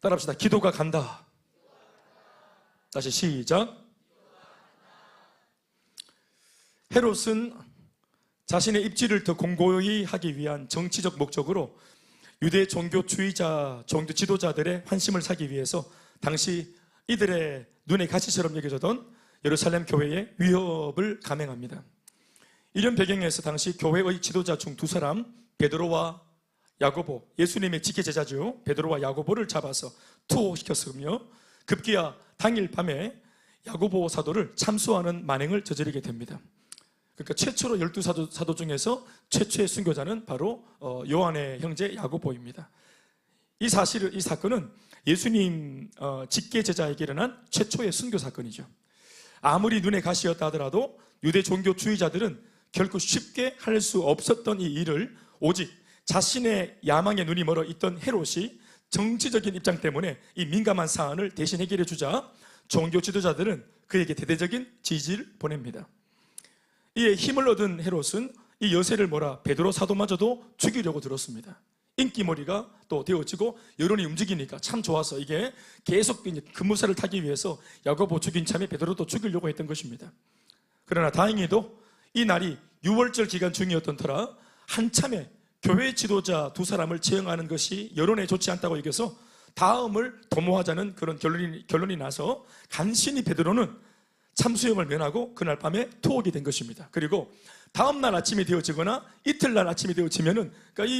따라합시다. 기도가 간다. 다시 시작. 헤롯은 자신의 입지를 더 공고히 하기 위한 정치적 목적으로 유대 종교주의자 종교 지도자들의 환심을 사기 위해서 당시 이들의 눈에 가시처럼 여겨졌던 예루살렘 교회에 위협을 감행합니다. 이런 배경에서 당시 교회의 지도자 중 두 사람, 베드로와 야고보, 예수님의 직계제자죠. 베드로와 야고보를 잡아서 투옥시켰으며 급기야 당일 밤에 야고보 사도를 참수하는 만행을 저지르게 됩니다. 그러니까 최초로 12사도 중에서 최초의 순교자는 바로 요한의 형제 야고보입니다. 이 사건은 예수님 직계제자에게 일어난 최초의 순교 사건이죠. 아무리 눈에 가시였다 하더라도 유대 종교주의자들은 결코 쉽게 할 수 없었던 이 일을 오직 자신의 야망에 눈이 멀어 있던 헤롯이 정치적인 입장 때문에 이 민감한 사안을 대신 해결해 주자 종교 지도자들은 그에게 대대적인 지지를 보냅니다. 이에 힘을 얻은 헤롯은 이 여세를 몰아 베드로 사도마저도 죽이려고 들었습니다. 인기몰이가 또 되어지고 여론이 움직이니까 참 좋아서 이게 계속 급무사를 타기 위해서 야고보 죽인 참에 베드로도 죽이려고 했던 것입니다. 그러나 다행히도 이 날이 유월절 기간 중이었던 터라 한참에 교회 지도자 두 사람을 처형하는 것이 여론에 좋지 않다고 여겨서 다음을 도모하자는 그런 결론이 나서 간신히 베드로는 참수형을 면하고 그날 밤에 투옥이 된 것입니다. 그리고 다음날 아침이 되어지거나 이틀날 아침이 되어지면은 그러니까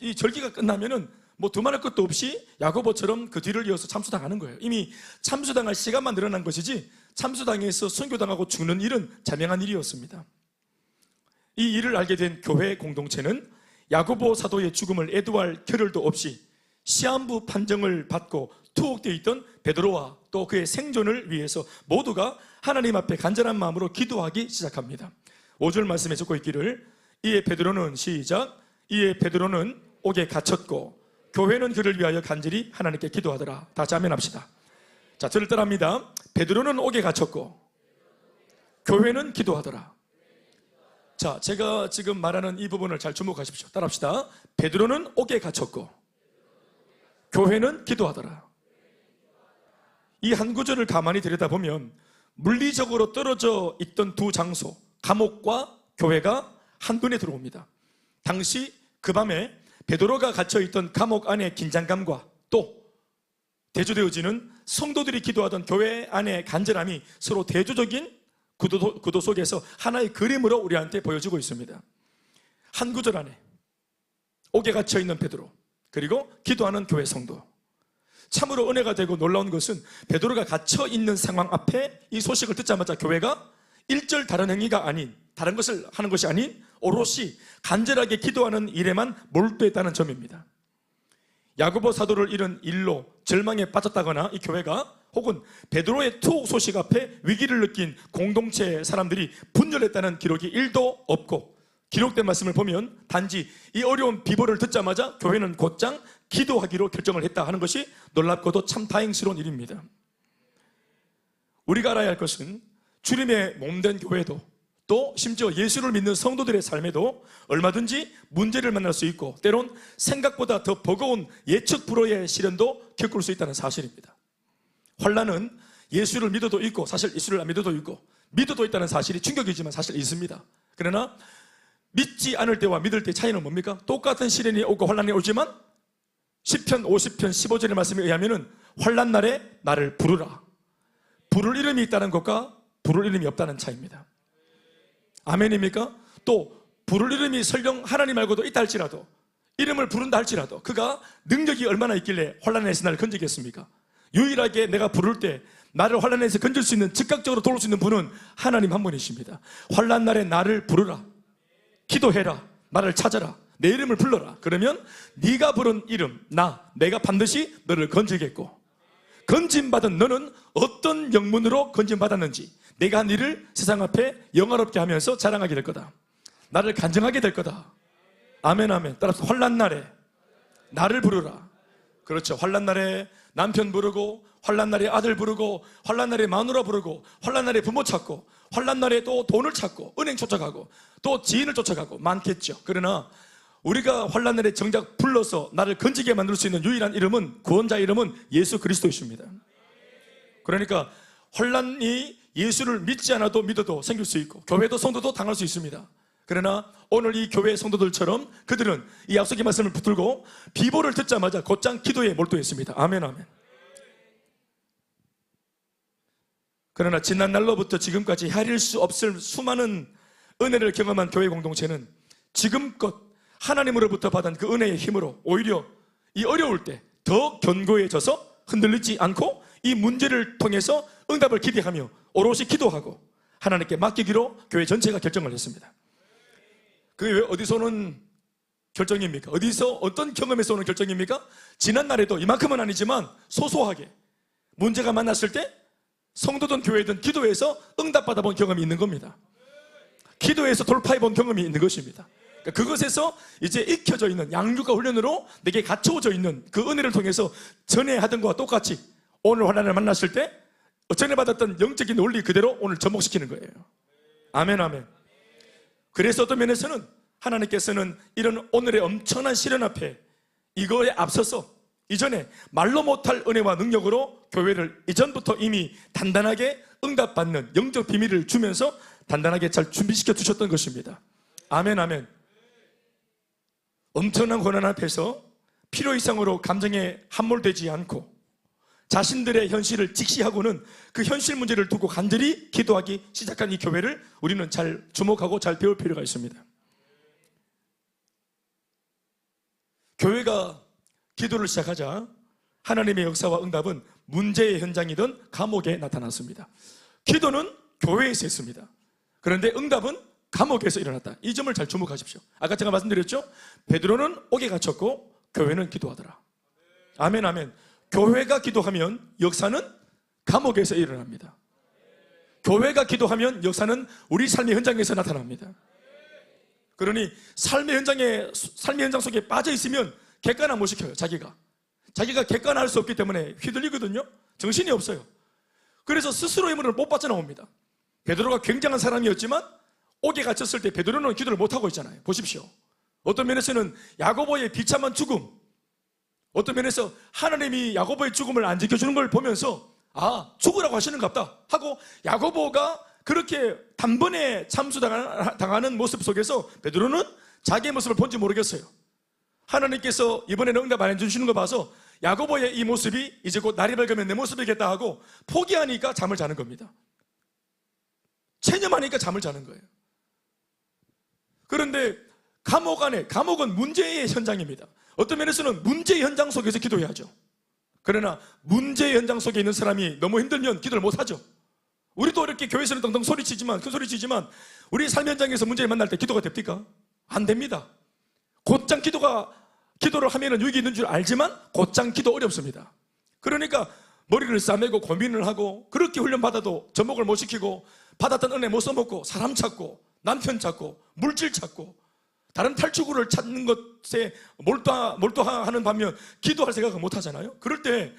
이 절기가 끝나면은 뭐 두말할 것도 없이 야고보처럼 그 뒤를 이어서 참수당하는 거예요. 이미 참수당할 시간만 늘어난 것이지 참수당해서 순교당하고 죽는 일은 자명한 일이었습니다. 이 일을 알게 된 교회 공동체는 야고보 사도의 죽음을 애도할 겨를도 없이 시한부 판정을 받고 투옥되어 있던 베드로와 또 그의 생존을 위해서 모두가 하나님 앞에 간절한 마음으로 기도하기 시작합니다. 5절 말씀에 적고 있기를 이에 베드로는 시작 이에 베드로는 옥에 갇혔고 교회는 그를 위하여 간절히 하나님께 기도하더라. 다시 아멘 합시다. 자, 저를 따라합니다. 베드로는 옥에 갇혔고 교회는 기도하더라. 자, 제가 지금 말하는 이 부분을 잘 주목하십시오. 따라합시다. 베드로는 옥에 갇혔고 교회는 기도하더라. 이 한 구절을 가만히 들여다보면 물리적으로 떨어져 있던 두 장소, 감옥과 교회가 한눈에 들어옵니다. 당시 그 밤에 베드로가 갇혀있던 감옥 안의 긴장감과 또 대조되어지는 성도들이 기도하던 교회 안의 간절함이 서로 대조적인 구도 속에서 하나의 그림으로 우리한테 보여지고 있습니다. 한 구절 안에 옥에 갇혀있는 베드로, 그리고 기도하는 교회 성도. 참으로 은혜가 되고 놀라운 것은 베드로가 갇혀있는 상황 앞에 이 소식을 듣자마자 교회가 일절 다른 행위가 아닌, 다른 것을 하는 것이 아닌 오롯이 간절하게 기도하는 일에만 몰두했다는 점입니다. 야고보 사도를 잃은 일로 절망에 빠졌다거나 이 교회가 혹은 베드로의 투옥 소식 앞에 위기를 느낀 공동체 사람들이 분열했다는 기록이 1도 없고, 기록된 말씀을 보면 단지 이 어려운 비보를 듣자마자 교회는 곧장 기도하기로 결정을 했다 하는 것이 놀랍고도 참 다행스러운 일입니다. 우리가 알아야 할 것은 주님의 몸된 교회도 또 심지어 예수를 믿는 성도들의 삶에도 얼마든지 문제를 만날 수 있고 때론 생각보다 더 버거운 예측 불허의 시련도 겪을 수 있다는 사실입니다. 환난은 예수를 믿어도 있고 사실 예수를 안 믿어도 있고 믿어도 있다는 사실이 충격이지만 사실 있습니다. 그러나 믿지 않을 때와 믿을 때의 차이는 뭡니까? 똑같은 시련이 오고 환난이 오지만 시편 50편 15절의 말씀에 의하면 환난 날에 나를 부르라. 부를 이름이 있다는 것과 부를 이름이 없다는 차이입니다. 아멘입니까? 또 부를 이름이 설령 하나님 말고도 있다 할지라도, 이름을 부른다 할지라도 그가 능력이 얼마나 있길래 환난에서 나를 건지겠습니까? 유일하게 내가 부를 때 나를 환난에서 건질 수 있는, 즉각적으로 도울 수 있는 분은 하나님 한 분이십니다. 환난 날에 나를 부르라, 기도해라, 나를 찾아라, 내 이름을 불러라. 그러면 네가 부른 이름, 내가 반드시 너를 건지겠고, 건짐받은 너는 어떤 영문으로 건짐받았는지 내가 한 일을 세상 앞에 영화롭게 하면서 자랑하게 될 거다. 나를 간증하게 될 거다. 아멘 아멘. 따라서 환난 날에 나를 부르라, 그렇죠. 환난 날에 남편 부르고, 환난 날에 아들 부르고, 환난 날에 마누라 부르고, 환난 날에 부모 찾고, 환난 날에 또 돈을 찾고, 은행 쫓아가고, 또 지인을 쫓아가고 많겠죠. 그러나 우리가 환난 날에 정작 불러서 나를 건지게 만들 수 있는 유일한 이름은, 구원자 이름은 예수 그리스도이십니다. 그러니까 환난이 예수를 믿지 않아도 믿어도 생길 수 있고, 교회도 성도도 당할 수 있습니다. 그러나 오늘 이 교회 성도들처럼 그들은 이 약속의 말씀을 붙들고 비보를 듣자마자 곧장 기도에 몰두했습니다. 아멘, 아멘. 그러나 지난 날로부터 지금까지 헤아릴 수 없을 수많은 은혜를 경험한 교회 공동체는 지금껏 하나님으로부터 받은 그 은혜의 힘으로 오히려 이 어려울 때 더 견고해져서 흔들리지 않고 이 문제를 통해서 응답을 기대하며 오롯이 기도하고 하나님께 맡기기로 교회 전체가 결정을 했습니다. 그게 왜 어디서 오는 결정입니까? 어디서, 어떤 경험에서 오는 결정입니까? 지난 날에도 이만큼은 아니지만 소소하게 문제가 만났을 때 성도든 교회든 기도해서 응답받아 본 경험이 있는 겁니다. 기도해서 돌파해 본 경험이 있는 것입니다. 그러니까 그것에서 이제 익혀져 있는 양육과 훈련으로 내게 갖춰져 있는 그 은혜를 통해서 전에 하던 것과 똑같이 오늘 환난을 만났을 때 전에 받았던 영적인 원리 그대로 오늘 접목시키는 거예요. 아멘, 아멘. 그래서 어떤 면에서는 하나님께서는 이런 오늘의 엄청난 시련 앞에 이거에 앞서서 이전에 말로 못할 은혜와 능력으로 교회를 이전부터 이미 단단하게 응답받는 영적 비밀을 주면서 단단하게 잘 준비시켜 두셨던 것입니다. 아멘, 아멘. 엄청난 고난 앞에서 필요 이상으로 감정에 함몰되지 않고 자신들의 현실을 직시하고는 그 현실 문제를 두고 간절히 기도하기 시작한 이 교회를 우리는 잘 주목하고 잘 배울 필요가 있습니다. 교회가 기도를 시작하자 하나님의 역사와 응답은 문제의 현장이든 감옥에 나타났습니다. 기도는 교회에서 했습니다. 그런데 응답은 감옥에서 일어났다. 이 점을 잘 주목하십시오. 아까 제가 말씀드렸죠? 베드로는 옥에 갇혔고 교회는 기도하더라. 아멘, 아멘. 교회가 기도하면 역사는 감옥에서 일어납니다. 교회가 기도하면 역사는 우리 삶의 현장에서 나타납니다. 그러니 삶의 현장 속에 빠져 있으면 객관화 못 시켜요. 자기가 객관화할 수 없기 때문에 휘둘리거든요. 정신이 없어요. 그래서 스스로의 문을 못 빠져나옵니다. 베드로가 굉장한 사람이었지만 옥에 갇혔을 때 베드로는 기도를 못하고 있잖아요. 보십시오. 어떤 면에서는 야고보의 비참한 죽음, 어떤 면에서 하나님이 야고보의 죽음을 안 지켜주는 걸 보면서 아, 죽으라고 하시는갑다 하고 야고보가 그렇게 단번에 참수당하는 모습 속에서 베드로는 자기의 모습을 본지 모르겠어요. 하나님께서 이번에는 응답 안 해주시는 거 봐서 야고보의 이 모습이 이제 곧 날이 밝으면 내 모습이겠다 하고 포기하니까 잠을 자는 겁니다. 체념하니까 잠을 자는 거예요. 그런데 감옥은 문제의 현장입니다. 어떤 면에서는 문제의 현장 속에서 기도해야죠. 그러나 문제의 현장 속에 있는 사람이 너무 힘들면 기도를 못하죠. 우리도 이렇게 교회에서는 덩덩 소리치지만, 큰 소리치지만 우리 삶 현장에서 문제를 만날 때 기도가 됩니까? 안 됩니다. 곧장 기도를 하면 유익이 있는 줄 알지만 곧장 기도 어렵습니다. 그러니까 머리를 싸매고 고민을 하고 그렇게 훈련받아도 접목을 못 시키고 받았던 은혜 못 써먹고 사람 찾고 남편 찾고 물질 찾고 다른 탈출구를 찾는 것에 몰두하는 반면 기도할 생각을 못 하잖아요. 그럴 때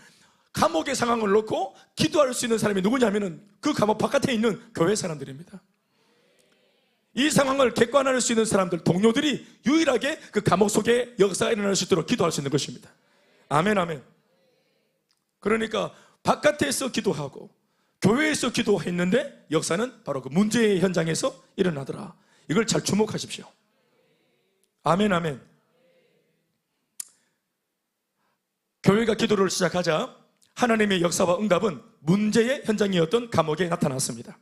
감옥의 상황을 놓고 기도할 수 있는 사람이 누구냐면은 그 감옥 바깥에 있는 교회 사람들입니다. 이 상황을 객관화할 수 있는 사람들, 동료들이 유일하게 그 감옥 속에 역사가 일어날 수 있도록 기도할 수 있는 것입니다. 아멘, 아멘. 그러니까 바깥에서 기도하고 교회에서 기도했는데 역사는 바로 그 문제의 현장에서 일어나더라. 이걸 잘 주목하십시오. 아멘, 아멘. 교회가 기도를 시작하자 하나님의 역사와 응답은 문제의 현장이었던 감옥에 나타났습니다.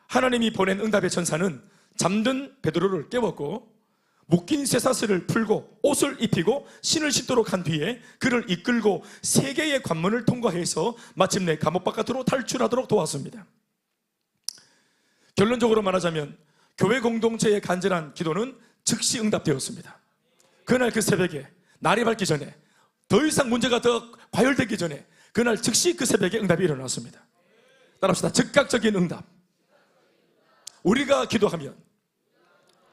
하나님이 보낸 응답의 천사는 잠든 베드로를 깨웠고 묶인 쇠사슬을 풀고 옷을 입히고 신을 신도록 한 뒤에 그를 이끌고 3개의 관문을 통과해서 마침내 감옥 바깥으로 탈출하도록 도왔습니다. 결론적으로 말하자면 교회 공동체의 간절한 기도는 즉시 응답되었습니다. 그날 그 새벽에 날이 밝기 전에 더 이상 문제가 더 과열되기 전에 그날 즉시 그 새벽에 응답이 일어났습니다. 따라합시다. 즉각적인 응답. 우리가 기도하면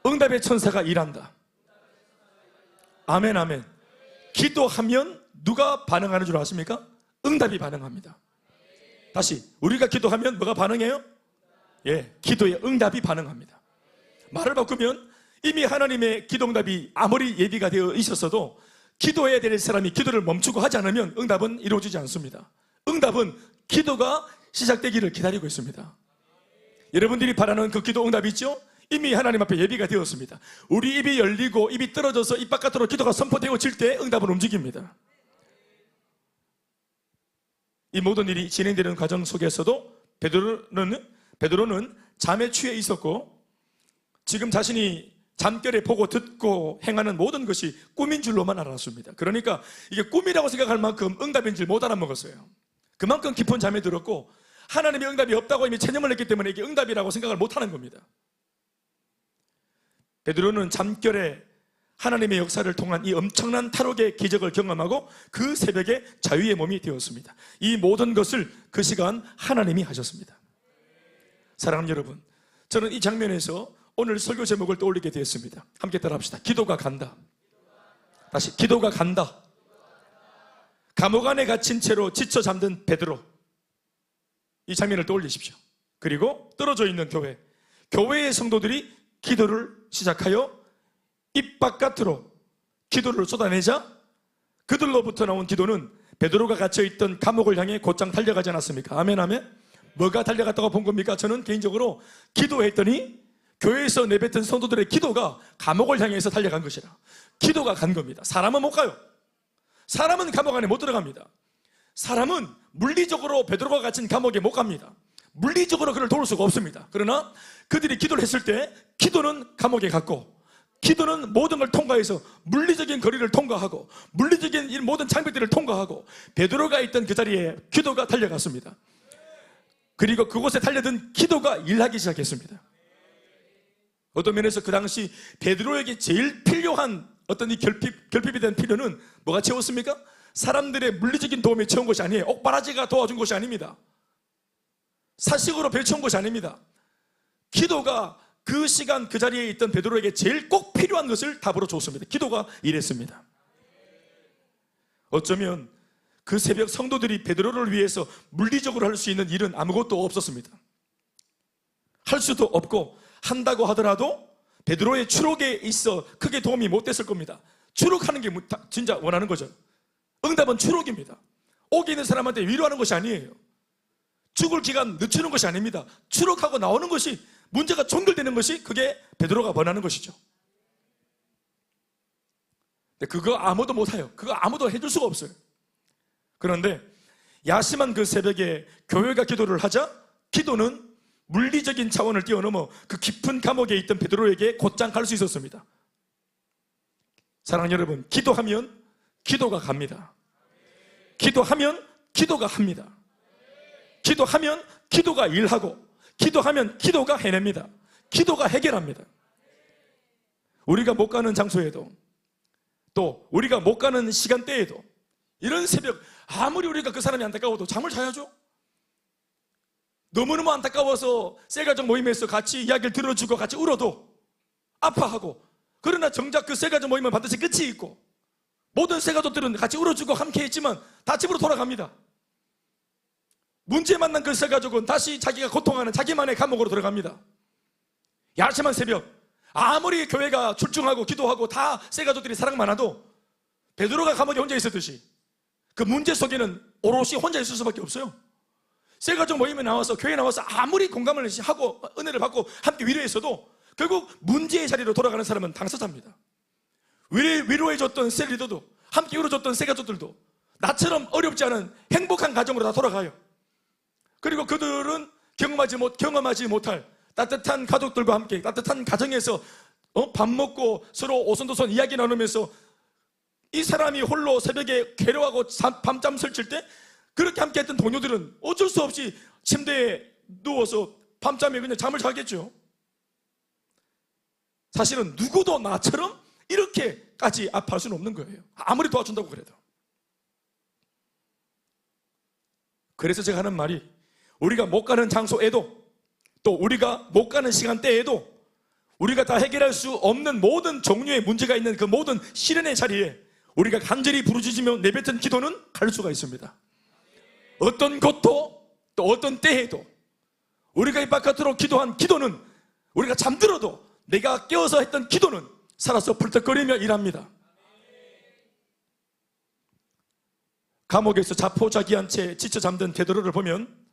응답의 천사가 일한다. 아멘, 아멘. 기도하면 누가 반응하는 줄 아십니까? 응답이 반응합니다. 다시, 우리가 기도하면 뭐가 반응해요? 예, 기도의 응답이 반응합니다. 말을 바꾸면 이미 하나님의 기도 응답이 아무리 예비가 되어 있었어도 기도해야 될 사람이 기도를 멈추고 하지 않으면 응답은 이루어지지 않습니다. 응답은 기도가 시작되기를 기다리고 있습니다. 여러분들이 바라는 그 기도 응답이 있죠? 이미 하나님 앞에 예비가 되었습니다. 우리 입이 열리고 입이 떨어져서 입 바깥으로 기도가 선포되어질 때 응답은 움직입니다. 이 모든 일이 진행되는 과정 속에서도 베드로는 잠에 취해 있었고 지금 자신이 잠결에 보고 듣고 행하는 모든 것이 꿈인 줄로만 알았습니다. 그러니까 이게 꿈이라고 생각할 만큼 응답인 줄 못 알아먹었어요. 그만큼 깊은 잠에 들었고 하나님의 응답이 없다고 이미 체념을 했기 때문에 이게 응답이라고 생각을 못하는 겁니다. 베드로는 잠결에 하나님의 역사를 통한 이 엄청난 탈옥의 기적을 경험하고 그 새벽에 자유의 몸이 되었습니다. 이 모든 것을 그 시간 하나님이 하셨습니다. 사랑하는 여러분, 저는 이 장면에서 오늘 설교 제목을 떠올리게 되었습니다. 함께 따라합시다. 기도가 간다. 다시, 기도가 간다. 감옥 안에 갇힌 채로 지쳐 잠든 베드로, 이 장면을 떠올리십시오. 그리고 떨어져 있는 교회의 성도들이 기도를 시작하여 입 바깥으로 기도를 쏟아내자 그들로부터 나온 기도는 베드로가 갇혀있던 감옥을 향해 곧장 달려가지 않았습니까? 아멘 아멘. 뭐가 달려갔다고 본 겁니까? 저는 개인적으로 기도했더니 교회에서 내뱉은 성도들의 기도가 감옥을 향해서 달려간 것이라. 기도가 간 겁니다. 사람은 못 가요. 사람은 감옥 안에 못 들어갑니다. 사람은 물리적으로 베드로가 갇힌 감옥에 못 갑니다. 물리적으로 그를 도울 수가 없습니다. 그러나 그들이 기도를 했을 때 기도는 감옥에 갔고 기도는 모든 걸 통과해서 물리적인 거리를 통과하고 물리적인 이 모든 장벽들을 통과하고 베드로가 있던 그 자리에 기도가 달려갔습니다. 그리고 그곳에 달려든 기도가 일하기 시작했습니다. 어떤 면에서 그 당시 베드로에게 제일 필요한 어떤 이 결핍이 된 필요는 뭐가 채웠습니까? 사람들의 물리적인 도움이 채운 것이 아니에요. 옥바라지가 도와준 것이 아닙니다. 사식으로 배쳐온 것이 아닙니다. 기도가 그 시간 그 자리에 있던 베드로에게 제일 꼭 필요한 것을 답으로 줬습니다. 기도가 이랬습니다. 어쩌면 그 새벽 성도들이 베드로를 위해서 물리적으로 할 수 있는 일은 아무것도 없었습니다. 할 수도 없고 한다고 하더라도 베드로의 추록에 있어 크게 도움이 못 됐을 겁니다. 추록하는 게 진짜 원하는 거죠. 응답은 추록입니다. 옥에 있는 사람한테 위로하는 것이 아니에요. 죽을 기간 늦추는 것이 아닙니다. 추록하고 나오는 것이, 문제가 종결되는 것이 그게 베드로가 원하는 것이죠. 근데 그거 아무도 못해요. 그거 아무도 해줄 수가 없어요. 그런데 야심한 그 새벽에 교회가 기도를 하자 기도는 물리적인 차원을 뛰어넘어 그 깊은 감옥에 있던 베드로에게 곧장 갈 수 있었습니다. 사랑하는 여러분, 기도하면 기도가 갑니다. 기도하면 기도가 합니다. 기도하면 기도가 일하고 기도하면 기도가 해냅니다. 기도가 해결합니다. 우리가 못 가는 장소에도 또 우리가 못 가는 시간대에도 이런 새벽 아무리 우리가 그 사람이 안타까워도 잠을 자야죠. 너무너무 안타까워서 쇠가족 모임에서 같이 이야기를 들어주고 같이 울어도 아파하고, 그러나 정작 그 쇠가족 모임은 반드시 끝이 있고 모든 쇠가족들은 같이 울어주고 함께 했지만 다 집으로 돌아갑니다. 문제 만난 그 쇠가족은 다시 자기가 고통하는 자기만의 감옥으로 들어갑니다. 야심한 새벽, 아무리 교회가 출중하고 기도하고 다 쇠가족들이 사랑 많아도 베드로가 감옥에 혼자 있었듯이 그 문제 속에는 오롯이 혼자 있을 수밖에 없어요. 쇠가족 모임에 나와서 교회에 나와서 아무리 공감을 하고 은혜를 받고 함께 위로했어도 결국 문제의 자리로 돌아가는 사람은 당사자입니다. 위로해줬던 셀 리더도 함께 위로줬던 쇠가족들도 나처럼 어렵지 않은 행복한 가정으로 다 돌아가요. 그리고 그들은 경험하지 못할 따뜻한 가족들과 함께 따뜻한 가정에서 밥 먹고 서로 오손도손 이야기 나누면서 이 사람이 홀로 새벽에 괴로워하고 밤잠 설칠 때 그렇게 함께 했던 동료들은 어쩔 수 없이 침대에 누워서 밤잠에 그냥 잠을 자겠죠. 사실은 누구도 나처럼 이렇게까지 아파할 수는 없는 거예요. 아무리 도와준다고 그래도. 그래서 제가 하는 말이, 우리가 못 가는 장소에도 또 우리가 못 가는 시간대에도 우리가 다 해결할 수 없는 모든 종류의 문제가 있는 그 모든 시련의 자리에 우리가 간절히 부르짖으며 내뱉은 기도는 갈 수가 있습니다. 어떤 것도 또 어떤 때에도 우리가 입 바깥으로 기도한 기도는, 우리가 잠들어도 내가 깨어서 했던 기도는 살아서 펄떡거리며 일합니다. 감옥에서 자포자기한 채 지쳐 잠든 베드로를 보면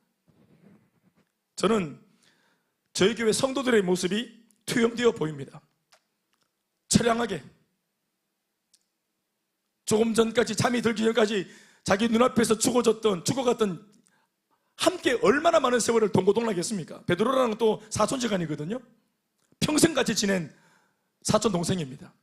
저는 저희 교회 성도들의 모습이 투영되어 보입니다. 처량하게, 조금 전까지 잠이 들기 전까지 자기 눈앞에서 죽어갔던 함께 얼마나 많은 세월을 동고동락했습니까? 베드로라는 또 사촌지간이거든요. 평생 같이 지낸 사촌 동생입니다.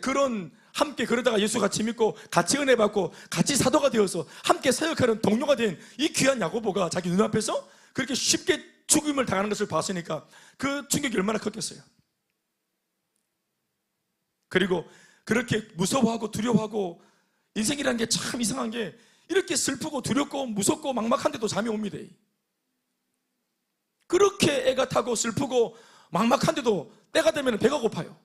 그런 함께 그러다가 예수 같이 믿고 같이 은혜 받고 같이 사도가 되어서 함께 사역하는 동료가 된 이 귀한 야고보가 자기 눈앞에서 그렇게 쉽게 죽임을 당하는 것을 봤으니까 그 충격이 얼마나 컸겠어요. 그리고 그렇게 무서워하고 두려워하고, 인생이라는 게 참 이상한 게 이렇게 슬프고 두렵고 무섭고 막막한데도 잠이 옵니다. 그렇게 애가 타고 슬프고 막막한데도 때가 되면 배가 고파요.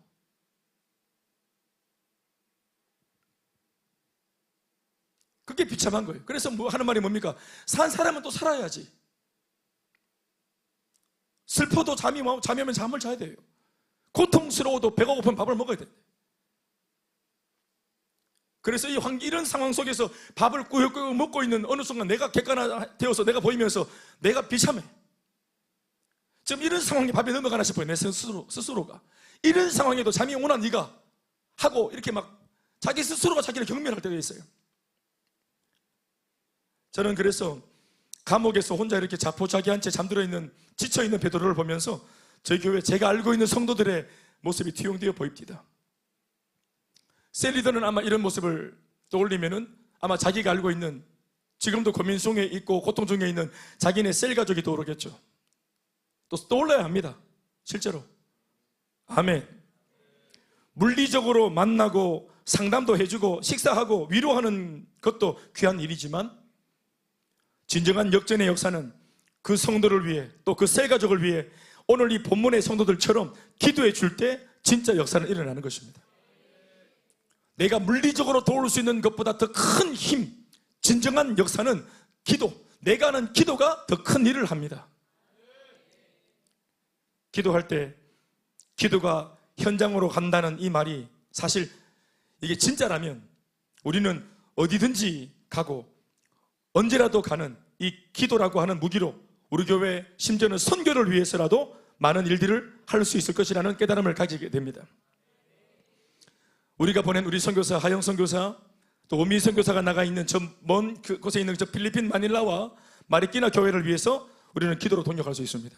그게 비참한 거예요. 그래서 뭐 하는 말이 뭡니까? 산 사람은 또 살아야지. 슬퍼도 잠이 오면 잠을 자야 돼요. 고통스러워도 배가 고프면 밥을 먹어야 돼요. 그래서 이런 상황 속에서 밥을 꾸역꾸역 먹고 있는 어느 순간 내가 객관화되어서 내가 보이면서 내가 비참해. 지금 이런 상황에 밥이 넘어가나 싶어요. 내 스스로가. 이런 상황에도 잠이 오나 네가 하고 이렇게 막 자기 스스로가 자기를 경멸할 때가 있어요. 저는 그래서 감옥에서 혼자 이렇게 자포자기한 채 잠들어 있는, 지쳐 있는 베드로를 보면서 저희 교회 제가 알고 있는 성도들의 모습이 투영되어 보입니다. 셀리더는 아마 이런 모습을 떠올리면은 아마 자기가 알고 있는, 지금도 고민 중에 있고 고통 중에 있는 자기네 셀 가족이 떠오르겠죠. 또 떠올라야 합니다. 실제로. 아멘. 물리적으로 만나고 상담도 해주고 식사하고 위로하는 것도 귀한 일이지만, 진정한 역전의 역사는 그 성도를 위해, 또 그 셀 가족을 위해 오늘 이 본문의 성도들처럼 기도해 줄 때 진짜 역사는 일어나는 것입니다. 내가 물리적으로 도울 수 있는 것보다 더 큰 힘, 진정한 역사는 기도, 내가 하는 기도가 더 큰 일을 합니다. 기도할 때 기도가 현장으로 간다는 이 말이 사실 이게 진짜라면 우리는 어디든지 가고 언제라도 가는 이 기도라고 하는 무기로 우리 교회, 심지어는 선교를 위해서라도 많은 일들을 할 수 있을 것이라는 깨달음을 가지게 됩니다. 우리가 보낸 우리 선교사, 하영 선교사, 또 오미 선교사가 나가 있는 저 먼 곳에 있는 저 필리핀 마닐라와 마리끼나 교회를 위해서 우리는 기도로 동력할 수 있습니다.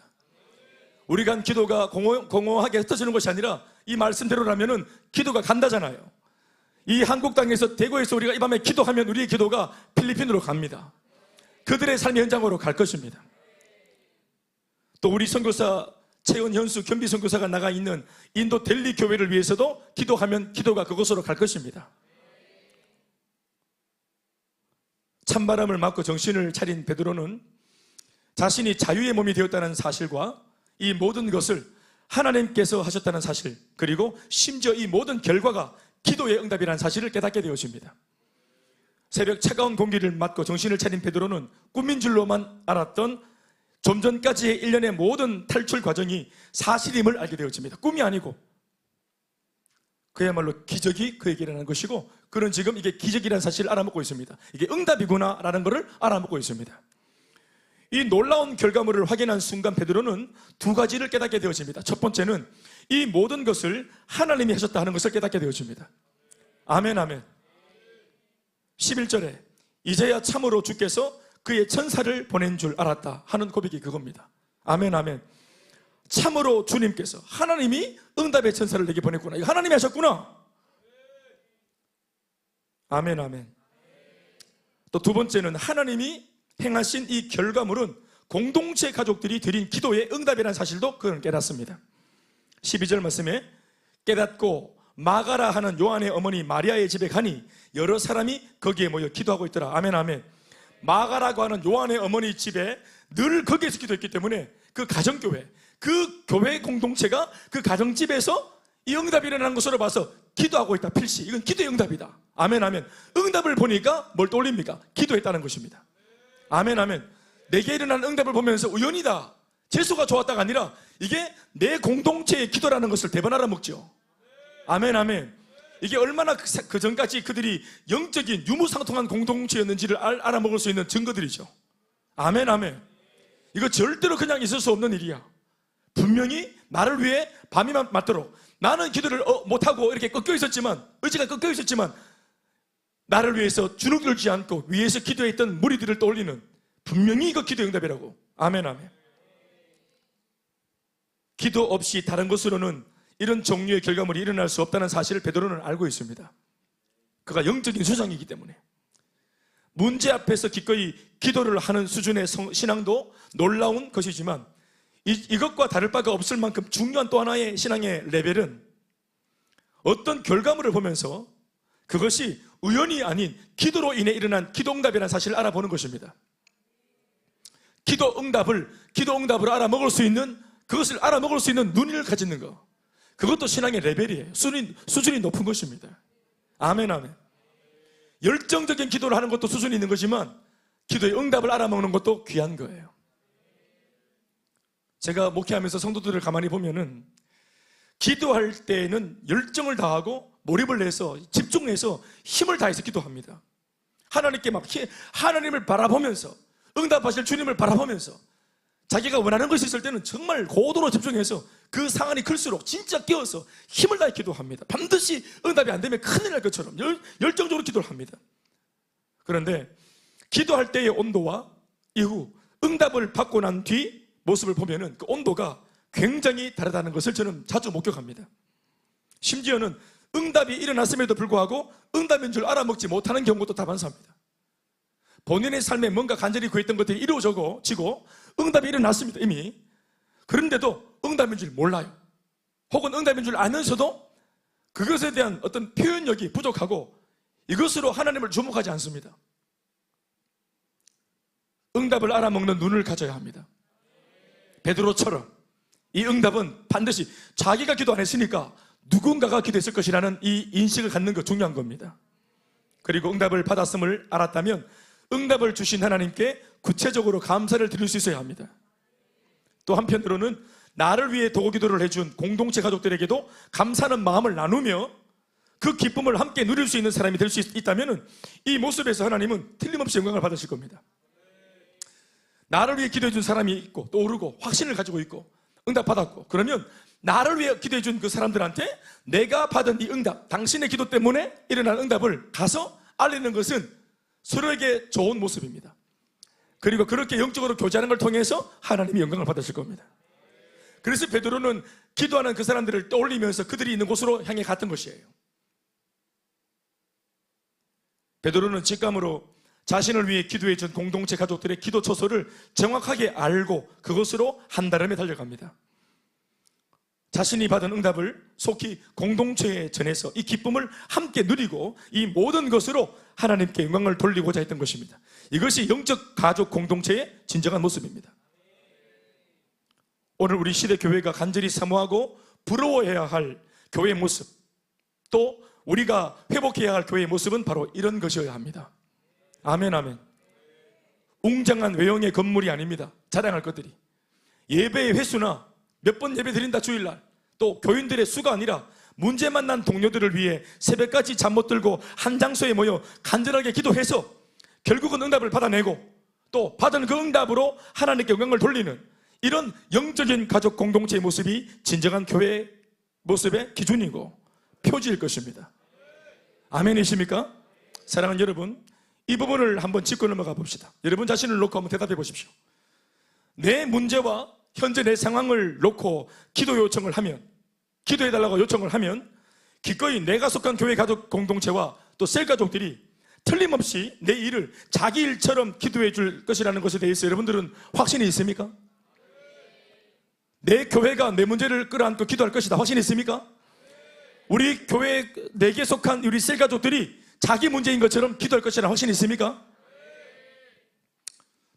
우리가 한 기도가 공허하게 흩어지는 것이 아니라 이 말씀대로라면은 기도가 간다잖아요. 이 한국 땅에서, 대구에서 우리가 이 밤에 기도하면 우리의 기도가 필리핀으로 갑니다. 그들의 삶의 현장으로 갈 것입니다. 또 우리 선교사 최은 현수 겸비 선교사가 나가 있는 인도 델리 교회를 위해서도 기도하면 기도가 그곳으로 갈 것입니다. 찬바람을 맞고 정신을 차린 베드로는 자신이 자유의 몸이 되었다는 사실과 이 모든 것을 하나님께서 하셨다는 사실, 그리고 심지어 이 모든 결과가 기도의 응답이라는 사실을 깨닫게 되어집니다. 새벽 차가운 공기를 맞고 정신을 차린 베드로는 꿈인 줄로만 알았던 좀 전까지의 일련의 모든 탈출 과정이 사실임을 알게 되어집니다. 꿈이 아니고 그야말로 기적이 그에게 일어난 것이고, 그는 지금 이게 기적이라는 사실을 알아먹고 있습니다. 이게 응답이구나 라는 것을 알아먹고 있습니다. 이 놀라운 결과물을 확인한 순간 베드로는 두 가지를 깨닫게 되어집니다. 첫 번째는 이 모든 것을 하나님이 하셨다 하는 것을 깨닫게 되어집니다. 아멘, 아멘. 11절에 이제야 참으로 주께서 그의 천사를 보낸 줄 알았다 하는 고백이 그겁니다. 아멘, 아멘. 참으로 주님께서, 하나님이 응답의 천사를 내게 보냈구나, 이거 하나님이 하셨구나. 아멘, 아멘. 또 두 번째는 하나님이 행하신 이 결과물은 공동체 가족들이 드린 기도의 응답이라는 사실도 그는 깨닫습니다. 12절 말씀에 깨닫고 마가라 하는 요한의 어머니 마리아의 집에 가니 여러 사람이 거기에 모여 기도하고 있더라. 아멘, 아멘. 마가라고 하는 요한의 어머니 집에 늘 거기에서 기도했기 때문에 그 가정교회, 그 교회 공동체가 그 가정집에서 이 응답이 일어나는 것으로 봐서 기도하고 있다 필시. 이건 기도의 응답이다. 아멘 아멘. 응답을 보니까 뭘 떠올립니까? 기도했다는 것입니다. 아멘 아멘. 내게 일어난 응답을 보면서 우연이다, 재수가 좋았다가 아니라 이게 내 공동체의 기도라는 것을 대번 알아먹죠. 아멘 아멘. 이게 얼마나 그 전까지 그들이 영적인 유무상통한 공동체였는지를 알아먹을 수 있는 증거들이죠. 아멘 아멘. 이거 절대로 그냥 있을 수 없는 일이야. 분명히 나를 위해 밤이 맞도록 나는 기도를 못하고 이렇게 꺾여 있었지만, 의지가 꺾여 있었지만 나를 위해서 주눅 들지 않고 위에서 기도했던 무리들을 떠올리는, 분명히 이거 기도의 응답이라고. 아멘 아멘. 기도 없이 다른 것으로는 이런 종류의 결과물이 일어날 수 없다는 사실을 베드로는 알고 있습니다. 그가 영적인 수장이기 때문에. 문제 앞에서 기꺼이 기도를 하는 수준의 신앙도 놀라운 것이지만, 이것과 다를 바가 없을 만큼 중요한 또 하나의 신앙의 레벨은 어떤 결과물을 보면서 그것이 우연이 아닌 기도로 인해 일어난 기도응답이라는 사실을 알아보는 것입니다. 기도응답을 알아먹을 수 있는, 그것을 알아먹을 수 있는 눈을 가지는 것, 그것도 신앙의 레벨이에요. 수준이 높은 것입니다. 아멘 아멘. 열정적인 기도를 하는 것도 수준이 있는 거지만 기도의 응답을 알아먹는 것도 귀한 거예요. 제가 목회하면서 성도들을 가만히 보면은 기도할 때는 열정을 다하고 몰입을 해서 집중해서 힘을 다해서 기도합니다. 하나님께 막 하나님을 바라보면서, 응답하실 주님을 바라보면서 자기가 원하는 것이 있을 때는 정말 고도로 집중해서 그 상황이 클수록 진짜 끼어서 힘을 다해 기도합니다. 반드시 응답이 안 되면 큰일 날 것처럼 열정적으로 기도를 합니다. 그런데 기도할 때의 온도와 이후 응답을 받고 난 뒤 모습을 보면은 그 온도가 굉장히 다르다는 것을 저는 자주 목격합니다. 심지어는 응답이 일어났음에도 불구하고 응답인 줄 알아먹지 못하는 경우도 다반사입니다. 본인의 삶에 뭔가 간절히 구했던 것들이 이루어지고 응답이 일어났습니다, 이미. 그런데도 응답인 줄 몰라요. 혹은 응답인 줄 아면서도 그것에 대한 어떤 표현력이 부족하고 이것으로 하나님을 주목하지 않습니다. 응답을 알아먹는 눈을 가져야 합니다. 베드로처럼 이 응답은 반드시 자기가 기도 안 했으니까 누군가가 기도했을 것이라는 이 인식을 갖는 것 중요한 겁니다. 그리고 응답을 받았음을 알았다면 응답을 주신 하나님께 구체적으로 감사를 드릴 수 있어야 합니다. 또 한편으로는 나를 위해 도구 기도를 해준 공동체 가족들에게도 감사하는 마음을 나누며 그 기쁨을 함께 누릴 수 있는 사람이 될 수 있다면 이 모습에서 하나님은 틀림없이 영광을 받으실 겁니다. 나를 위해 기도해 준 사람이 있고 또 오르고 확신을 가지고 있고 응답받았고, 그러면 나를 위해 기도해 준 그 사람들한테 내가 받은 이 응답, 당신의 기도 때문에 일어난 응답을 가서 알리는 것은 서로에게 좋은 모습입니다. 그리고 그렇게 영적으로 교제하는 걸 통해서 하나님이 영광을 받으실 겁니다. 그래서 베드로는 기도하는 그 사람들을 떠올리면서 그들이 있는 곳으로 향해 갔던 것이에요. 베드로는 직감으로 자신을 위해 기도해 준 공동체 가족들의 기도 처소를 정확하게 알고 그것으로 한달음에 달려갑니다. 자신이 받은 응답을 속히 공동체에 전해서 이 기쁨을 함께 누리고 이 모든 것으로 하나님께 영광을 돌리고자 했던 것입니다. 이것이 영적 가족 공동체의 진정한 모습입니다. 오늘 우리 시대 교회가 간절히 사모하고 부러워해야 할 교회의 모습, 또 우리가 회복해야 할 교회의 모습은 바로 이런 것이어야 합니다. 아멘 아멘. 웅장한 외형의 건물이 아닙니다. 자랑할 것들이. 예배의 횟수나 몇 번 예배 드린다 주일날, 또 교인들의 수가 아니라 문제 만난 동료들을 위해 새벽까지 잠 못 들고 한 장소에 모여 간절하게 기도해서 결국은 응답을 받아내고 또 받은 그 응답으로 하나님께 영광을 돌리는 이런 영적인 가족 공동체의 모습이 진정한 교회의 모습의 기준이고 표지일 것입니다. 아멘이십니까? 사랑하는 여러분, 이 부분을 한번 짚고 넘어가 봅시다. 여러분 자신을 놓고 한번 대답해 보십시오. 내 문제와 현재 내 상황을 놓고 기도 요청을 하면, 기도해달라고 요청을 하면 기꺼이 내가 속한 교회 가족 공동체와 또 셀 가족들이 틀림없이 내 일을 자기 일처럼 기도해 줄 것이라는 것에 대해서 여러분들은 확신이 있습니까? 내 교회가 내 문제를 끌어안고 기도할 것이다, 확신이 있습니까? 우리 교회 내게 속한 우리 셀 가족들이 자기 문제인 것처럼 기도할 것이라는 확신이 있습니까?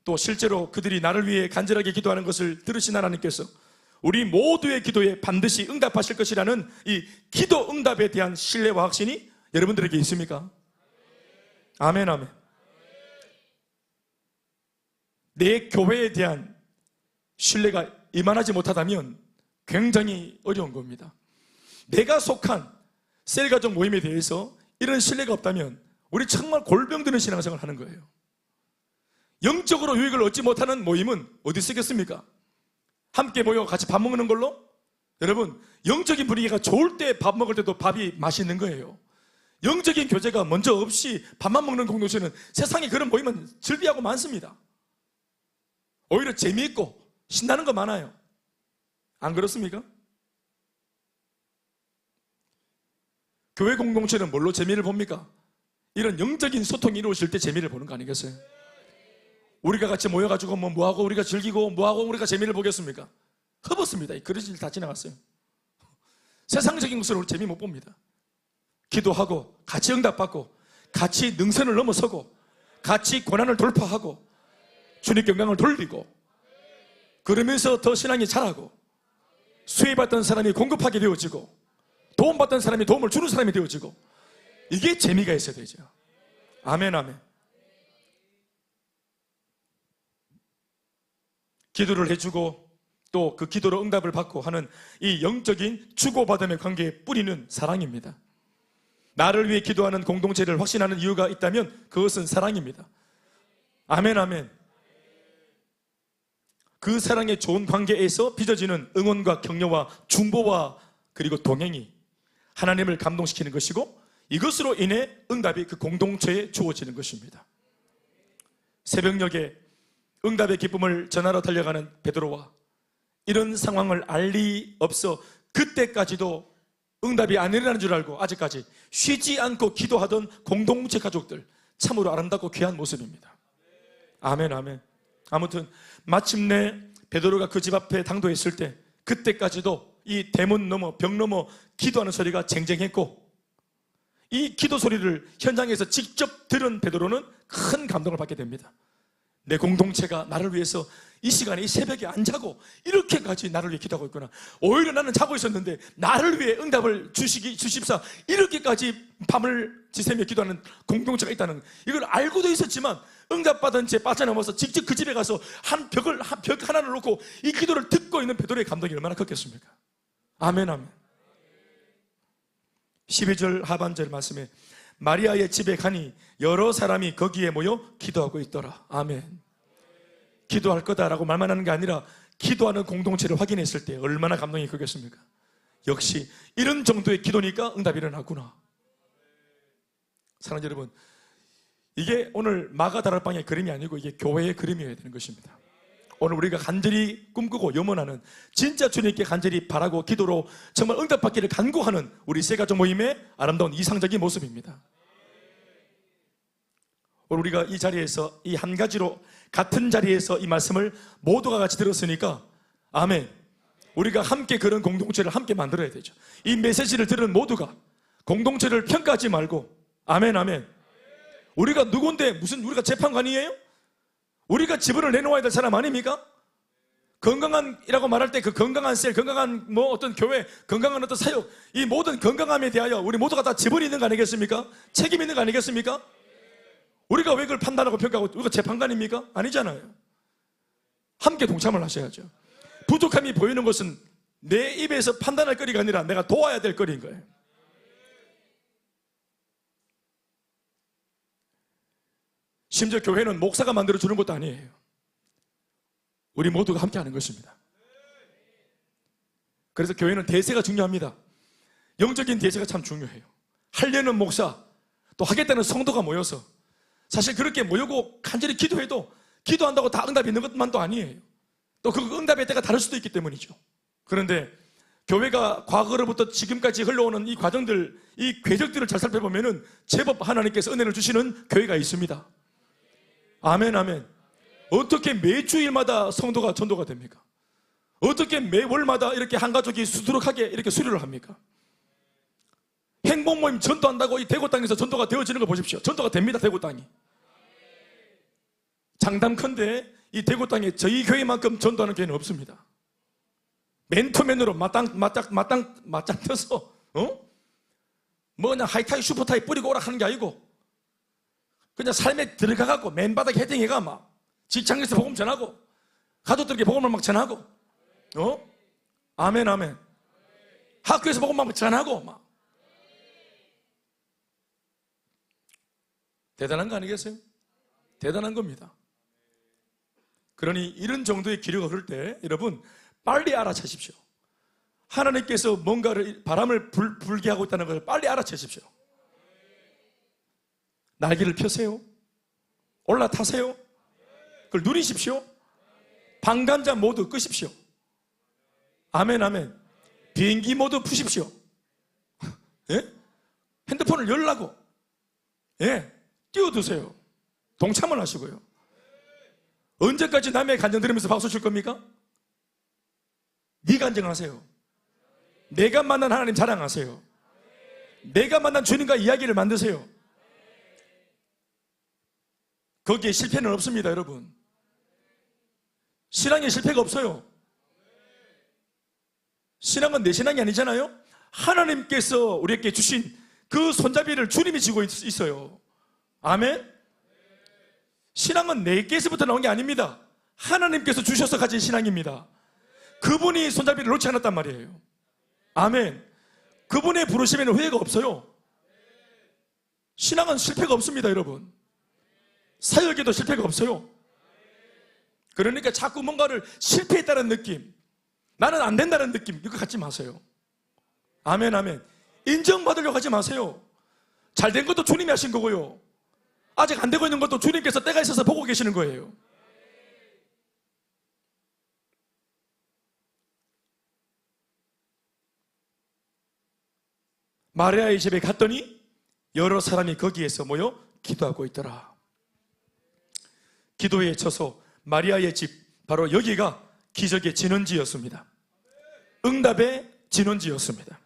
또 실제로 그들이 나를 위해 간절하게 기도하는 것을 들으신 하나님께서 우리 모두의 기도에 반드시 응답하실 것이라는 이 기도 응답에 대한 신뢰와 확신이 여러분들에게 있습니까? 아멘, 아멘. 내 교회에 대한 신뢰가 이만하지 못하다면 굉장히 어려운 겁니다. 내가 속한 셀가족 모임에 대해서 이런 신뢰가 없다면 우리 정말 골병드는 신앙생활을 하는 거예요. 영적으로 유익을 얻지 못하는 모임은 어디 쓰겠습니까? 함께 모여 같이 밥 먹는 걸로? 여러분, 영적인 분위기가 좋을 때 밥 먹을 때도 밥이 맛있는 거예요. 영적인 교제가 먼저 없이 밥만 먹는 공동체는 세상에 그런 모임은 즐비하고 많습니다. 오히려 재미있고 신나는 거 많아요. 안 그렇습니까? 교회 공동체는 뭘로 재미를 봅니까? 이런 영적인 소통이 이루어질 때 재미를 보는 거 아니겠어요? 우리가 같이 모여가지고 뭐하고 우리가 즐기고 뭐하고 우리가 재미를 보겠습니까? 흡었습니다. 그런 일 다 지나갔어요. 세상적인 것을 우리 재미 못 봅니다. 기도하고 같이 응답받고 같이 능선을 넘어서고 같이 고난을 돌파하고 주님께 영광을 돌리고 그러면서 더 신앙이 자라고 수혜받던 사람이 공급하게 되어지고 도움받던 사람이 도움을 주는 사람이 되어지고 이게 재미가 있어야 되죠. 아멘, 아멘. 기도를 해주고 또 그 기도로 응답을 받고 하는 이 영적인 주고받음의 관계의 뿌리는 사랑입니다. 나를 위해 기도하는 공동체를 확신하는 이유가 있다면 그것은 사랑입니다. 아멘, 아멘. 그 사랑의 좋은 관계에서 빚어지는 응원과 격려와 중보와 그리고 동행이 하나님을 감동시키는 것이고 이것으로 인해 응답이 그 공동체에 주어지는 것입니다. 새벽녘에 응답의 기쁨을 전하러 달려가는 베드로와 이런 상황을 알 리 없어 그때까지도 응답이 안 일어나는 줄 알고 아직까지 쉬지 않고 기도하던 공동체 가족들, 참으로 아름답고 귀한 모습입니다. 아멘, 아멘. 아무튼 마침내 베드로가 그 집 앞에 당도했을 때 그때까지도 이 대문 넘어 벽 넘어 기도하는 소리가 쟁쟁했고 이 기도 소리를 현장에서 직접 들은 베드로는 큰 감동을 받게 됩니다. 내 공동체가 나를 위해서 이 시간에 이 새벽에 안 자고 이렇게까지 나를 위해 기도하고 있구나. 오히려 나는 자고 있었는데 나를 위해 응답을 주십사 이렇게까지 밤을 지새며 기도하는 공동체가 있다는 이걸 알고도 있었지만 응답받은 채 빠져나와서 직접 그 집에 가서 벽 하나를 놓고 이 기도를 듣고 있는 베드로의 감동이 얼마나 컸겠습니까? 아멘, 아멘. 12절 하반절 말씀에 마리아의 집에 가니 여러 사람이 거기에 모여 기도하고 있더라. 아멘. 기도할 거다라고 말만 하는 게 아니라 기도하는 공동체를 확인했을 때 얼마나 감동이 크겠습니까? 역시 이런 정도의 기도니까 응답이 일어났구나. 사랑하는 여러분, 이게 오늘 마가다락방의 그림이 아니고 이게 교회의 그림이어야 되는 것입니다. 오늘 우리가 간절히 꿈꾸고 염원하는 진짜 주님께 간절히 바라고 기도로 정말 응답받기를 간구하는 우리 새가족 모임의 아름다운 이상적인 모습입니다. 오늘 우리가 이 자리에서 이 한 가지로 같은 자리에서 이 말씀을 모두가 같이 들었으니까 아멘. 우리가 함께 그런 공동체를 함께 만들어야 되죠. 이 메시지를 들은 모두가 공동체를 평가하지 말고 아멘, 아멘. 우리가 누군데 무슨 우리가 재판관이에요? 우리가 지분을 내놓아야 될 사람 아닙니까? 건강한이라고 말할 때 그 건강한 셀, 건강한 어떤 교회, 건강한 어떤 사역, 이 모든 건강함에 대하여 우리 모두가 다 지분이 있는 거 아니겠습니까? 책임 있는 거 아니겠습니까? 우리가 왜 그걸 판단하고 평가하고 우리가 재판관입니까? 아니잖아요. 함께 동참을 하셔야죠. 부족함이 보이는 것은 내 입에서 판단할 거리가 아니라 내가 도와야 될 거리인 거예요. 심지어 교회는 목사가 만들어주는 것도 아니에요. 우리 모두가 함께 하는 것입니다. 그래서 교회는 대세가 중요합니다. 영적인 대세가 참 중요해요. 하려는 목사, 또 하겠다는 성도가 모여서 사실 그렇게 모이고 간절히 기도해도 기도한다고 다 응답이 있는 것만도 아니에요. 또 그 응답의 때가 다를 수도 있기 때문이죠. 그런데 교회가 과거로부터 지금까지 흘러오는 이 과정들, 이 궤적들을 잘 살펴보면은 제법 하나님께서 은혜를 주시는 교회가 있습니다. 아멘, 아멘. 어떻게 매주일마다 성도가 전도가 됩니까? 어떻게 매월마다 이렇게 한 가족이 수두룩하게 이렇게 수료를 합니까? 행복 모임 전도한다고 이 대구 땅에서 전도가 되어지는 거 보십시오. 전도가 됩니다, 대구 땅이. 장담컨대 이 대구 땅에 저희 교회만큼 전도하는 교회는 없습니다. 맨투맨으로 맞짱 떠서 뭐냐 하이타이 슈퍼타이 뿌리고 오라 하는 게 아니고 그냥 삶에 들어가갖고 맨바닥 헤딩해가 막 직장에서 복음 전하고 가족들에게 복음을 막 전하고 아멘 아멘. 학교에서 복음 막 전하고 막 대단한 거 아니겠어요? 대단한 겁니다. 그러니 이런 정도의 기류가 흐를 때 여러분 빨리 알아채십시오. 하나님께서 뭔가를 바람을 불게 하고 있다는 것을 빨리 알아채십시오. 날개를 펴세요. 올라타세요. 그걸 누리십시오. 방관자 모두 끄십시오. 아멘 아멘. 비행기 모두 푸십시오. 예? 핸드폰을 열라고 띄워두세요. 동참을 하시고요. 언제까지 남의 간증 들으면서 박수 칠 겁니까? 네 간증하세요. 내가 만난 하나님 자랑하세요. 내가 만난 주님과 이야기를 만드세요. 거기에 실패는 없습니다, 여러분. 신앙에 실패가 없어요. 신앙은 내 신앙이 아니잖아요. 하나님께서 우리에게 주신 그 손잡이를 주님이 쥐고 있어요. 아멘. 신앙은 내게서부터 나온 게 아닙니다. 하나님께서 주셔서 가진 신앙입니다. 그분이 손잡이를 놓지 않았단 말이에요. 아멘. 그분의 부르심에는 후회가 없어요. 신앙은 실패가 없습니다, 여러분. 사역에도 실패가 없어요. 그러니까 자꾸 뭔가를 실패했다는 느낌, 나는 안 된다는 느낌, 이거 갖지 마세요. 아멘 아멘. 인정받으려고 하지 마세요. 잘된 것도 주님이 하신 거고요, 아직 안 되고 있는 것도 주님께서 때가 있어서 보고 계시는 거예요. 마리아의 집에 갔더니 여러 사람이 거기에서 모여 기도하고 있더라. 기도의 처소 마리아의 집, 바로 여기가 기적의 진원지였습니다. 응답의 진원지였습니다.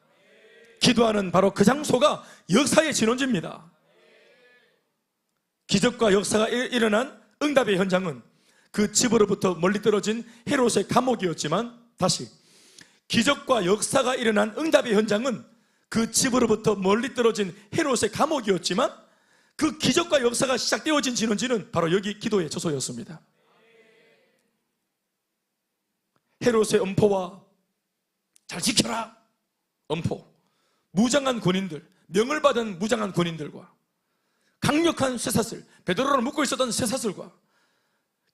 기도하는 바로 그 장소가 역사의 진원지입니다. 기적과 역사가 일어난 응답의 현장은 그 집으로부터 멀리 떨어진 헤롯의 감옥이었지만, 다시 기적과 역사가 일어난 응답의 현장은 그 집으로부터 멀리 떨어진 헤롯의 감옥이었지만, 그 기적과 역사가 시작되어진 진원지는 바로 여기 기도의 처소였습니다. 헤롯의 엄포와 잘 지켜라 엄포, 무장한 군인들, 명을 받은 무장한 군인들과 강력한 쇠사슬, 베드로를 묶고 있었던 쇠사슬과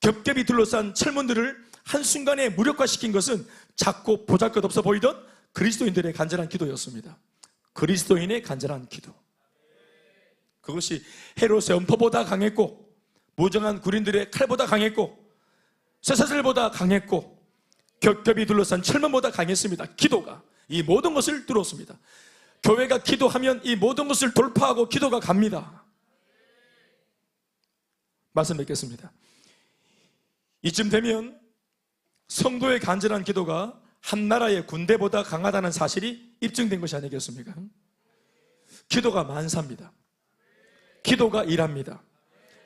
겹겹이 둘러싼 철문들을 한순간에 무력화시킨 것은 작고 보잘것없어 보이던 그리스도인들의 간절한 기도였습니다. 그리스도인의 간절한 기도, 그것이 헤롯의 엄포보다 강했고, 무정한 군인들의 칼보다 강했고, 쇠사슬보다 강했고, 겹겹이 둘러싼 철문보다 강했습니다. 기도가 이 모든 것을 뚫었습니다. 교회가 기도하면 이 모든 것을 돌파하고 기도가 갑니다. 말씀 뵙겠습니다. 이쯤 되면 성도의 간절한 기도가 한 나라의 군대보다 강하다는 사실이 입증된 것이 아니겠습니까? 기도가 만사입니다. 기도가 일합니다.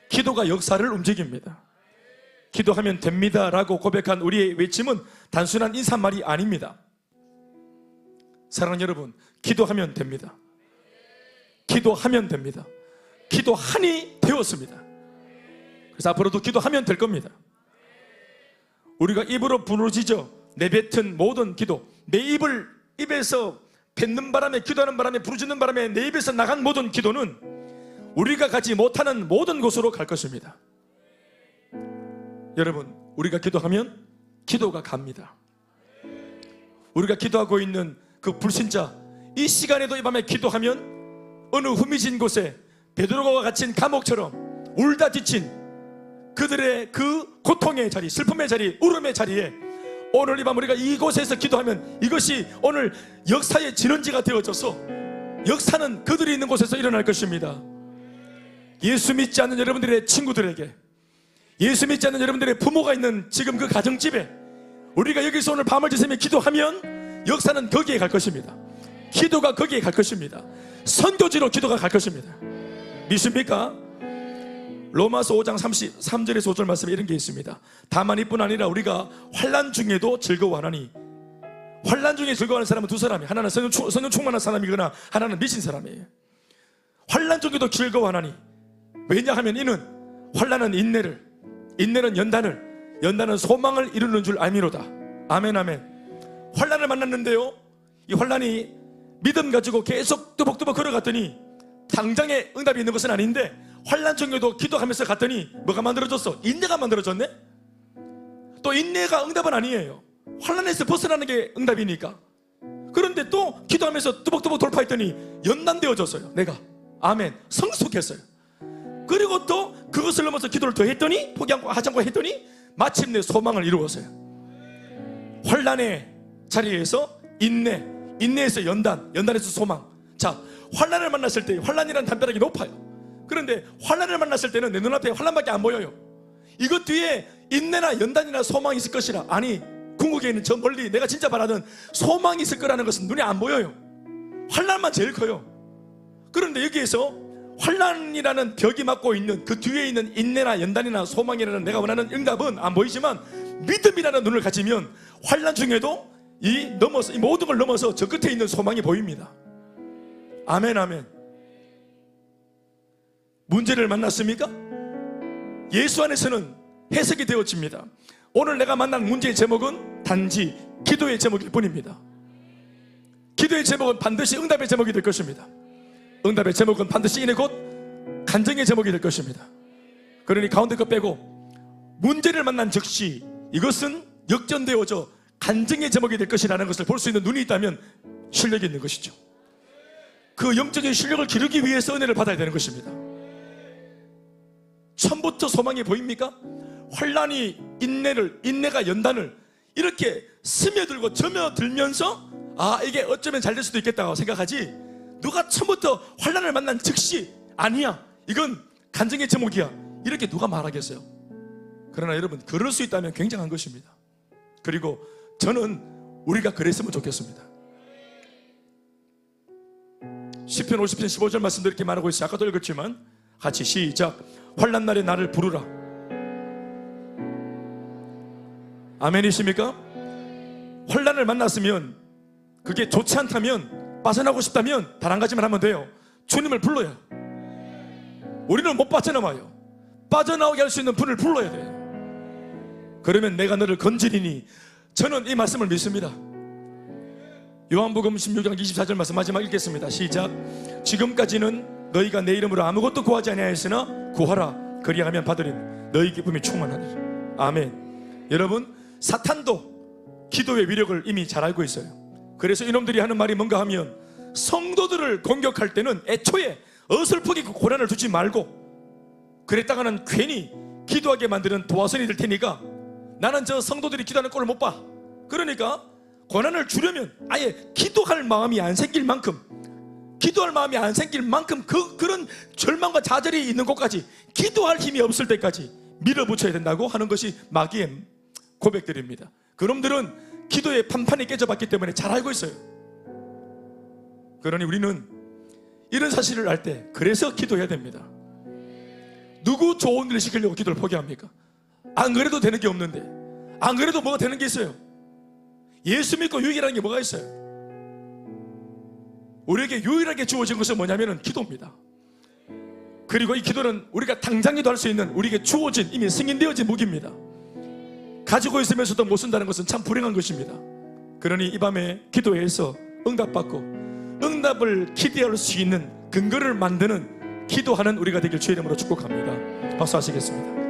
기도가 역사를 움직입니다. 기도하면 됩니다 라고 고백한 우리의 외침은 단순한 인사말이 아닙니다. 사랑하는 여러분, 기도하면 됩니다. 기도하면 됩니다. 기도하니 되었습니다. 그래서 앞으로도 기도하면 될 겁니다. 우리가 입으로 부르짖어 내뱉은 모든 기도, 내 입에서 뱉는 바람에, 기도하는 바람에, 부르짖는 바람에 내 입에서 나간 모든 기도는 우리가 가지 못하는 모든 곳으로 갈 것입니다. 여러분, 우리가 기도하면 기도가 갑니다. 우리가 기도하고 있는 그 불신자, 이 시간에도 이 밤에 기도하면 어느 후미진 곳에 베드로가 갇힌 감옥처럼 울다 지친 그들의 그 고통의 자리, 슬픔의 자리, 울음의 자리에 오늘 이 밤 우리가 이곳에서 기도하면 이것이 오늘 역사의 진원지가 되어져서 역사는 그들이 있는 곳에서 일어날 것입니다. 예수 믿지 않는 여러분들의 친구들에게, 예수 믿지 않는 여러분들의 부모가 있는 지금 그 가정집에 우리가 여기서 오늘 밤을 지새며 기도하면 역사는 거기에 갈 것입니다. 기도가 거기에 갈 것입니다. 선교지로 기도가 갈 것입니다. 믿습니까? 로마서 5장 33절에서 5절 말씀에 이런 게 있습니다. 다만 이뿐 아니라 우리가 환난 중에도 즐거워하나니 환난 중에 즐거워하는 사람은 두 사람이에요. 하나는 성령 충만한 사람이거나 하나는 미친 사람이에요. 환난 중에도 즐거워하나니, 왜냐하면 이는 환난은 인내를, 인내는 연단은 소망을 이루는 줄 알미로다. 아멘 아멘. 환난을 만났는데요, 이 환난이 믿음 가지고 계속 뚜벅뚜벅 걸어갔더니 당장에 응답이 있는 것은 아닌데, 환난 중에도 기도하면서 갔더니 뭐가 만들어졌어? 인내가 만들어졌네. 또 인내가 응답은 아니에요. 환난에서 벗어나는 게 응답이니까. 그런데 또 기도하면서 뚜벅뚜벅 돌파했더니 연단되어졌어요. 내가 아멘, 성숙했어요. 그리고 또 그것을 넘어서 기도를 더 했더니, 포기하고 하지 않고 했더니 마침내 소망을 이루었어요. 환난의 자리에서 인내, 인내에서 연단, 연단에서 소망. 자, 환난을 만났을 때 환난이라는 담벼락이 높아요. 그런데 환난을 만났을 때는 내 눈앞에 환난밖에 안 보여요. 이것 뒤에 인내나 연단이나 소망이 있을 것이라. 아니, 궁극에 있는 저 멀리 내가 진짜 바라던 소망이 있을 거라는 것은 눈에 안 보여요. 환난만 제일 커요. 그런데 여기에서 환난이라는 벽이 막고 있는 그 뒤에 있는 인내나 연단이나 소망이라는 내가 원하는 응답은 안 보이지만, 믿음이라는 눈을 가지면 환난 중에도 이 모든 걸 넘어서 저 끝에 있는 소망이 보입니다. 아멘 아멘. 문제를 만났습니까? 예수 안에서는 해석이 되어집니다. 오늘 내가 만난 문제의 제목은 단지 기도의 제목일 뿐입니다. 기도의 제목은 반드시 응답의 제목이 될 것입니다. 응답의 제목은 반드시 이내 곧 간증의 제목이 될 것입니다. 그러니 가운데 거 빼고 문제를 만난 즉시 이것은 역전되어져 간증의 제목이 될 것이라는 것을 볼 수 있는 눈이 있다면 실력이 있는 것이죠. 그 영적인 실력을 기르기 위해서 은혜를 받아야 되는 것입니다. 처음부터 소망이 보입니까? 환난이 인내가 연단을 이렇게 스며들고 점여들면서 이게 어쩌면 잘 될 수도 있겠다고 생각하지, 누가 처음부터 환난을 만난 즉시 아니야, 이건 간증의 제목이야, 이렇게 누가 말하겠어요? 그러나 여러분, 그럴 수 있다면 굉장한 것입니다. 그리고 저는 우리가 그랬으면 좋겠습니다. 시편 50편 15절 말씀도 이렇게 말하고 있어요. 아까도 읽었지만 같이 시작. 환난 날에 나를 부르라. 아멘이십니까? 환난을 만났으면, 그게 좋지 않다면, 빠져나오고 싶다면 단 한 가지만 하면 돼요. 주님을 불러야. 우리는 못 빠져나와요. 빠져나오게 할 수 있는 분을 불러야 돼요. 그러면 내가 너를 건지리니. 저는 이 말씀을 믿습니다. 요한복음 16장 24절 말씀 마지막 읽겠습니다. 시작. 지금까지는 너희가 내 이름으로 아무것도 구하지 아니하였으나 구하라, 그리하면 받으리니 너희 기쁨이 충만하리라. 아멘. 여러분, 사탄도 기도의 위력을 이미 잘 알고 있어요. 그래서 이놈들이 하는 말이 뭔가 하면, 성도들을 공격할 때는 애초에 어설프게 그 고난을 주지 말고, 그랬다가는 괜히 기도하게 만드는 도화선이 될 테니까 나는 저 성도들이 기도하는 꼴을 못 봐. 그러니까 고난을 주려면 아예 기도할 마음이 안 생길 만큼, 그런 절망과 좌절이 있는 곳까지, 기도할 힘이 없을 때까지 밀어붙여야 된다고 하는 것이 마귀의 고백들입니다. 그놈들은 기도의 판판이 깨져봤기 때문에 잘 알고 있어요. 그러니 우리는 이런 사실을 알 때 그래서 기도해야 됩니다. 누구 좋은 일을 시키려고 기도를 포기합니까? 안 그래도 되는 게 없는데, 안 그래도 뭐가 되는 게 있어요? 예수 믿고 유일한 게 뭐가 있어요? 우리에게 유일하게 주어진 것은 뭐냐면 기도입니다. 그리고 이 기도는 우리가 당장에도 할 수 있는, 우리에게 주어진, 이미 승인되어진 무기입니다. 가지고 있으면서도 못 쓴다는 것은 참 불행한 것입니다. 그러니 이 밤에 기도해서 응답받고 응답을 기대할 수 있는 근거를 만드는 기도하는 우리가 되길 주의 이름으로 축복합니다. 박수하시겠습니다.